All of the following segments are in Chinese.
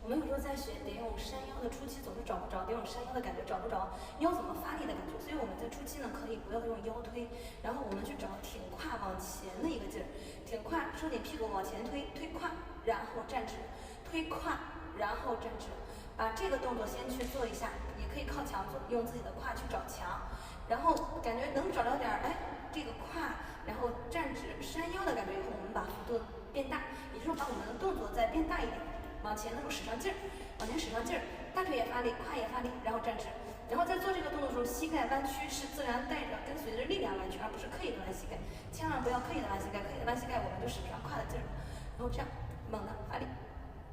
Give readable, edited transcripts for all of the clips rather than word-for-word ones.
我们有时候在学蝶泳山腰的初期总是找不着蝶泳山腰的感觉，找不着腰怎么发力的感觉，所以我们在初期呢可以不要用腰推，然后我们去找挺胯往前的一个劲儿，挺胯收紧屁股往前推，推胯然后站直，推胯然后站直，把这个动作先去做一下，也可以靠墙做，用自己的胯去找墙，然后感觉能找着点这个胯，然后站直山腰的感觉以后，我们把幅度变大，也就是把我们的动作再变大一点，往前的时候使上劲儿，往前使上劲儿，大腿也发力，胯也发力，然后站直。然后在做这个动作的时候，膝盖弯曲是自然带着跟随着力量弯曲，而不是刻意的弯膝盖，千万不要刻意的弯膝盖，刻意的弯膝盖我们就使不上胯的劲儿。然后这样猛的发力，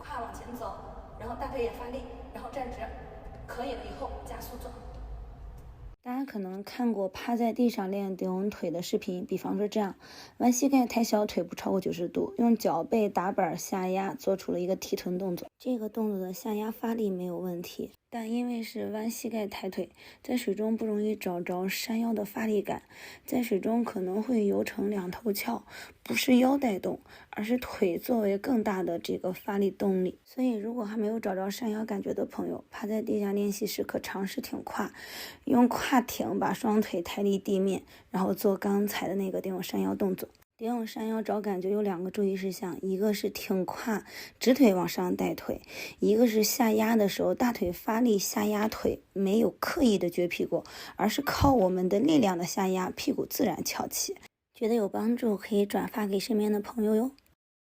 胯往前走，然后大腿也发力，然后站直，可以了以后加速做。大家可能看过趴在地上练蝶泳腿的视频，比方说这样，弯膝盖抬小腿不超过90度，用脚背打板下压，做出了一个提臀动作。这个动作的下压发力没有问题，但因为是弯膝盖抬腿，在水中不容易找着山腰的发力感，在水中可能会游成两头翘，不是腰带动，而是腿作为更大的这个发力动力。所以如果还没有找着山腰感觉的朋友，趴在地下练习时可尝试挺胯，用胯挺把双腿抬离地面，然后做刚才的那个蝶泳山腰动作。蝶泳山腰找感觉有2个注意事项，一个是挺胯直腿往上带腿，一个是下压的时候大腿发力下压腿，没有刻意的撅屁股，而是靠我们的力量的下压，屁股自然翘起。觉得有帮助可以转发给身边的朋友哟。